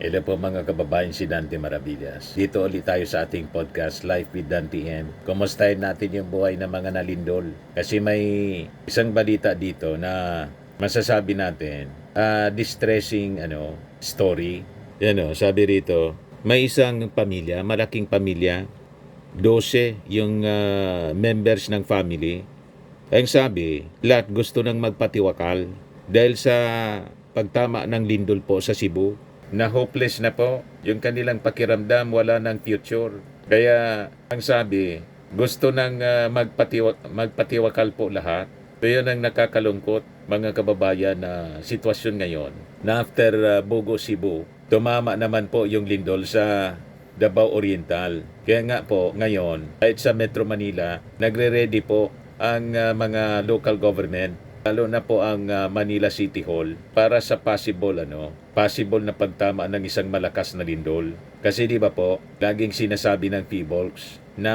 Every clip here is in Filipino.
Hello po mga kababayan, si Dante Maravillas. Dito ulit tayo sa ating podcast, Life with Dante M. Kumustahin natin yung buhay ng mga nalindol. Kasi may isang balita dito na masasabi natin, distressing story. Sabi rito, may isang pamilya, malaking pamilya, 12 yung members ng family. Ang sabi, lahat gusto nang magpatiwakal dahil sa pagtama ng lindol po sa Cebu, na hopeless na po yung kanilang pakiramdam, wala ng future. Kaya ang sabi, gusto nang magpatiwakal po lahat. So yun ang nakakalungkot mga kababayan na sitwasyon ngayon. Na after Bogo, Cebu, tumama naman po yung lindol sa Davao Oriental. Kaya nga po ngayon, kahit sa Metro Manila, nagre-ready po ang mga local government, lalo na po ang Manila City Hall, para sa possible na pagtama ng isang malakas na lindol. Kasi di ba po, laging sinasabi ng PHIVOLCS na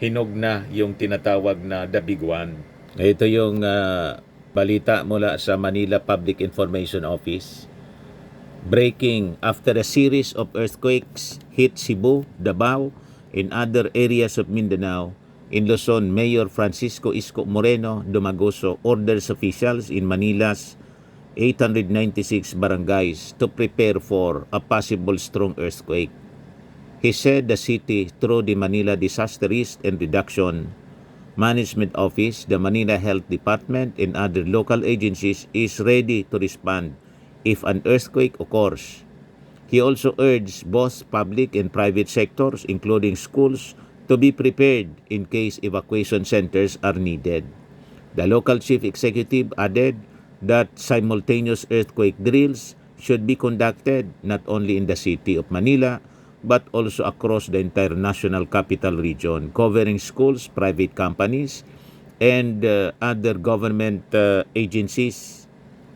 hinog na yung tinatawag na The Big One. Ito yung balita mula sa Manila Public Information Office. Breaking: after a series of earthquakes hit Cebu, Davao, and other areas of Mindanao, in Luzon, Mayor Francisco Isko Moreno Dumagoso orders officials in Manila's 896 barangays to prepare for a possible strong earthquake. He said the city, through the Manila Disaster Risk and Reduction Management Office, the Manila Health Department, and other local agencies, is ready to respond if an earthquake occurs. He also urged both public and private sectors, including schools, to be prepared in case evacuation centers are needed. The local chief executive added that simultaneous earthquake drills should be conducted not only in the city of Manila but also across the entire national capital region, covering schools, private companies, and other government agencies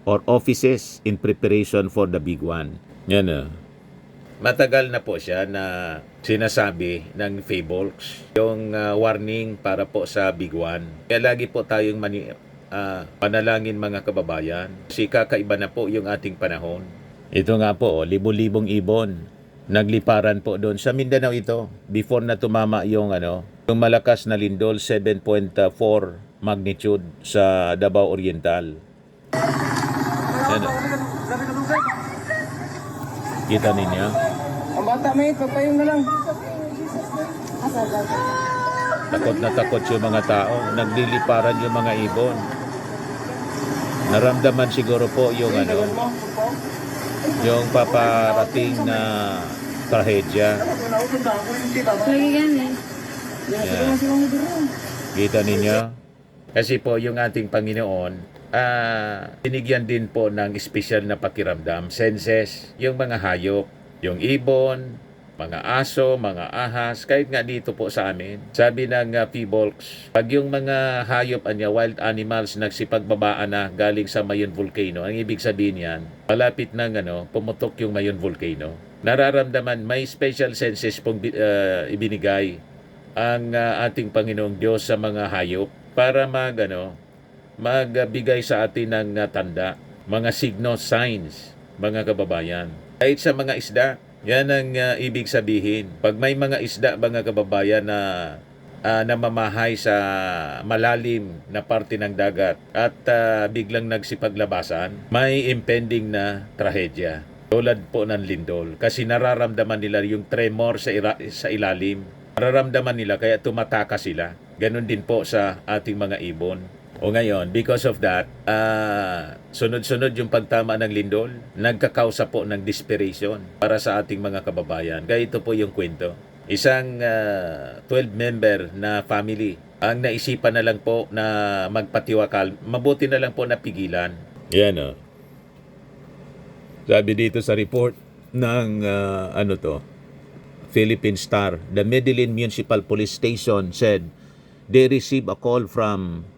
or offices in preparation for the big one. Matagal na po siya na sinasabi ng PHIVOLCS yung warning para po sa Big One. Kaya lagi po tayong panalangin mga kababayan. Kasi kakaiba na po yung ating panahon. Ito nga po, libo-libong ibon. Nagliparan po doon sa Mindanao ito before na tumama yung yung malakas na lindol, 7.4 magnitude sa Davao Oriental. Kita ninyo? Ang bata may papayong na lang. Takot na takot yung mga tao. Nagliliparan yung mga ibon. Naramdaman siguro po yung yung paparating na trahedya. Yeah. Kita ninyo? Kasi po yung ating Panginoon, binigyan din po ng espesyal na pakiramdam, senses, yung mga hayop, yung ibon, mga aso, mga ahas, kahit nga dito po sa amin. Sabi ng PHIVOLCS, pag yung mga hayop wild animals nagsipagbabaan na galing sa Mayon Volcano, ang ibig sabihin yan, malapit ng pumutok yung Mayon Volcano. Nararamdaman, may special senses pong ibinigay ang ating Panginoong Diyos sa mga hayop para magbigay sa atin ng tanda, mga signos, signs, mga kababayan. Kahit sa mga isda, yan ang ibig sabihin. Pag may mga isda, mga kababayan, na namamahay sa malalim na parte ng dagat at biglang nagsipaglabasan, may impending na trahedya. Tulad po ng lindol. Kasi nararamdaman nila yung tremor sa ilalim. Nararamdaman nila kaya tumataka sila. Ganon din po sa ating mga ibon. O ngayon, because of that, sunod-sunod yung pagtama ng lindol, nagkakausa po ng desperation para sa ating mga kababayan. Kaya ito po yung kwento. Isang 12-member na family ang naisipan na lang po na magpatiwakal. Mabuti na lang po napigilan. Yan Sabi dito sa report ng Philippine Star, the Medellin Municipal Police Station said they received a call from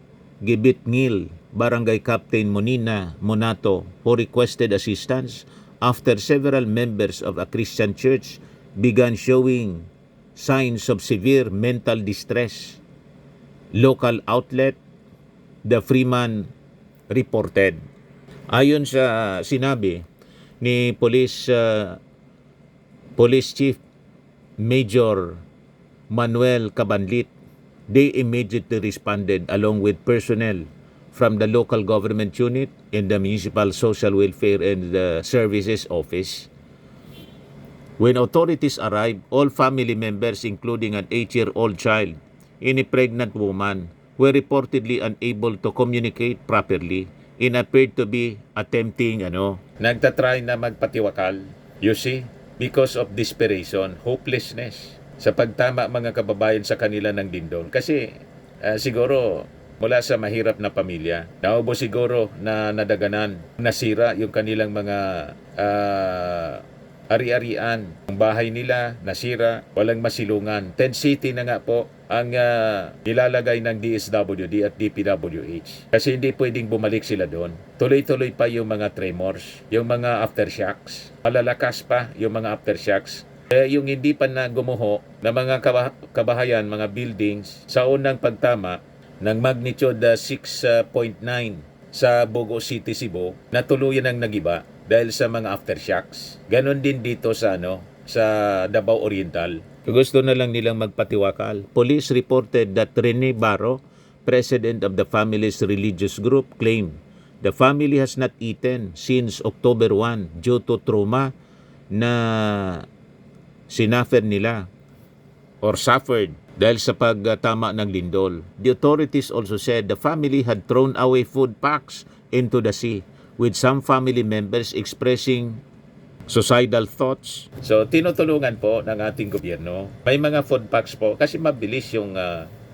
Gibitngil Barangay Captain Monina Monato, who requested assistance after several members of a Christian church began showing signs of severe mental distress. Local outlet, The Freeman, reported. Ayon sa sinabi ni Police Police Chief Major Manuel Cabanlit, they immediately responded along with personnel from the local government unit and the Municipal Social Welfare and Services Office. When authorities arrived, all family members, including an 8-year-old child and a pregnant woman, were reportedly unable to communicate properly and appeared to be attempting nagtatry na magpatiwakal. You see, because of desperation, hopelessness sa pagtama mga kababayan sa kanila ng lindol. Kasi siguro mula sa mahirap na pamilya, naubo siguro na nadaganan, nasira yung kanilang mga ari-arian. Ang bahay nila nasira, walang masilungan. Tent City na nga po ang nilalagay ng DSWD at DPWH. Kasi hindi pwedeng bumalik sila doon. Tuloy-tuloy pa yung mga tremors, yung mga aftershocks. Malalakas pa yung mga aftershocks. Yung hindi pa na gumuho na mga kabahayan, mga buildings, sa unang pagtama ng magnitude 6.9 sa Bogo City, Cebu, na tuluyan ang nagiba dahil sa mga aftershocks. Ganon din dito sa sa Davao Oriental. Gusto na lang nilang magpatiwakal. Police reported that Rene Barro, president of the family's religious group, claimed the family has not eaten since October 1 due to trauma na sinuffer nila or suffered dahil sa pagtama ng lindol. The authorities also said the family had thrown away food packs into the sea, with some family members expressing suicidal thoughts. So, tinutulungan po ng ating gobyerno. May mga food packs po kasi mabilis yung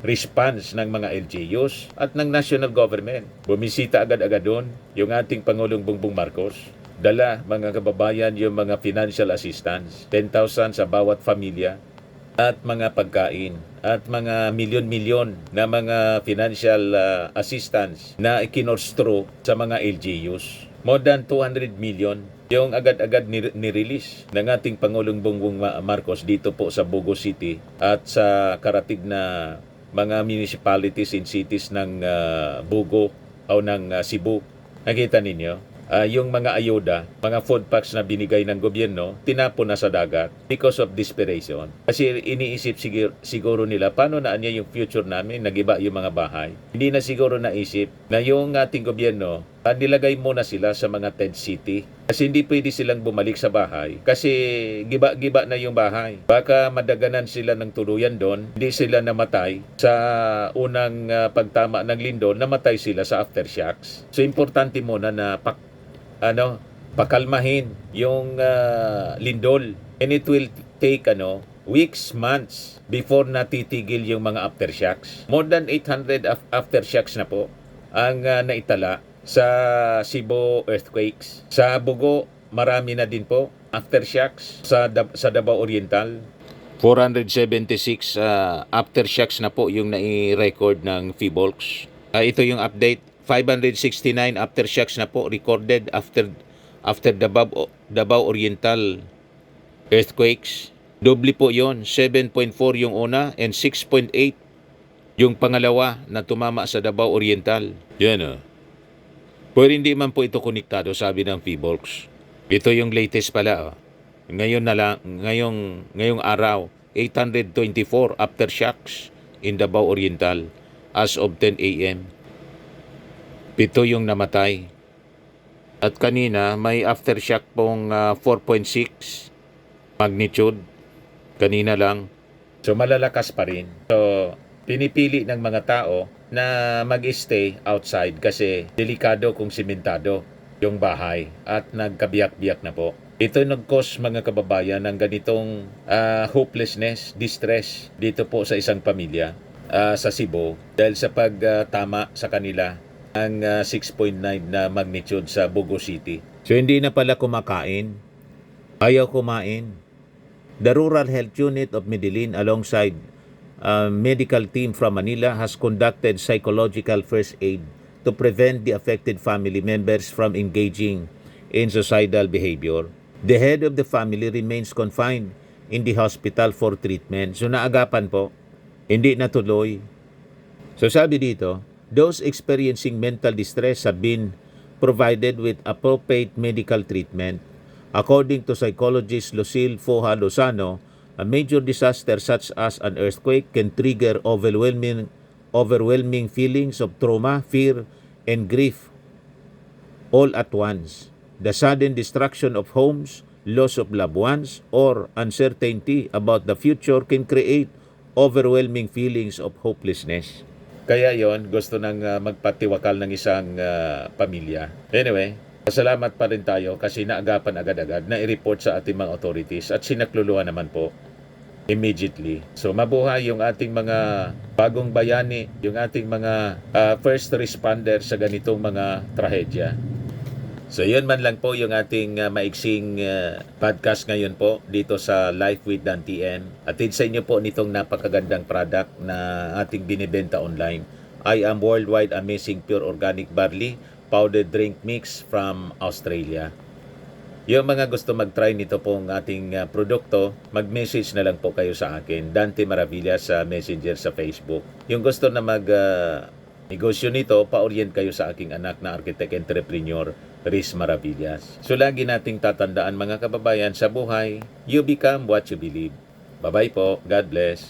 response ng mga LGUs at ng national government. Bumisita agad-agad doon yung ating Pangulong Bongbong Marcos. Dala, mga kababayan, yung mga financial assistance, 10,000 sa bawat pamilya, at mga pagkain, at mga milyon-milyon na mga financial assistance na ikinorstro sa mga LGUs. More than 200 million yung agad-agad nirelease ng ating Pangulong Bongbong Marcos dito po sa Bogo City at sa karatig na mga municipalities and cities ng Bogo o ng Cebu. Nakita ninyo? Yung mga ayuda, mga food packs na binigay ng gobyerno, tinapon na sa dagat because of desperation. Kasi iniisip siguro nila, paano na niya yung future namin, nagiba yung mga bahay. Hindi na siguro naisip na yung ating gobyerno, nilagay muna sila sa mga tent city. Kasi hindi pwede silang bumalik sa bahay. Kasi giba-giba na yung bahay. Baka madaganan sila ng tuluyan doon, hindi sila namatay sa unang pagtama ng lindol, namatay sila sa aftershocks. So importante muna na pakalmahin yung lindol, and it will take weeks, months before natitigil yung mga aftershocks. More than 800 aftershocks na po ang naitala sa Cebu earthquakes. Sa Bogo, marami na din po aftershocks. Sa Davao Oriental, 476 aftershocks na po yung nai-record ng PHIVOLCS. Ito yung update. 569 aftershocks na po recorded after Davao Oriental earthquakes. Doble po yon, 7.4 yung una and 6.8 yung pangalawa na tumama sa Davao Oriental. Yan Pero hindi man po ito konektado, sabi ng PHIVOLCS. Ito yung latest pala. Ngayon na lang, ngayong araw, 824 aftershocks in Davao Oriental as of 10 a.m. 7 yung namatay. At kanina, may aftershock pong 4.6 magnitude. Kanina lang. So, malalakas pa rin. So, pinipili ng mga tao na mag-stay outside kasi delikado kung simentado yung bahay at nagkabiyak-biyak na po. Ito nag-cause, mga kababayan, ng ganitong hopelessness, distress dito po sa isang pamilya sa Cebu dahil sa pagtama sa kanila ang 6.9 na magnitude sa Bogo City. So hindi na pala kumakain. Ayaw kumain. The Rural Health Unit of Medellin alongside medical team from Manila has conducted psychological first aid to prevent the affected family members from engaging in suicidal behavior. The head of the family remains confined in the hospital for treatment. So naagapan po, hindi natuloy. So sabi dito, those experiencing mental distress have been provided with appropriate medical treatment. According to psychologist Lucille Foja Lozano, a major disaster such as an earthquake can trigger overwhelming feelings of trauma, fear, and grief all at once. The sudden destruction of homes, loss of loved ones, or uncertainty about the future can create overwhelming feelings of hopelessness. Kaya yon gusto nang magpatiwakal ng isang pamilya. Anyway, salamat pa rin tayo kasi naagapan agad-agad na i-report sa ating mga authorities at sinakluluhan naman po immediately. So mabuhay yung ating mga bagong bayani, yung ating mga first responder sa ganitong mga trahedya. So yun man lang po yung ating maiksing podcast ngayon po dito sa Life with Dan TN. Atid sa inyo po nitong napakagandang product na ating binibenta online. I am Worldwide Amazing Pure Organic Barley Powdered Drink Mix from Australia. Yung mga gusto mag-try nito pong ating produkto, mag-message na lang po kayo sa akin, Dante Maravilla sa Messenger sa Facebook. Yung gusto na negosyo nito, pa-orient kayo sa aking anak na architect entrepreneur, Riz Maravillas. So lagi nating tatandaan mga kababayan sa buhay, you become what you believe. Bye-bye po. God bless.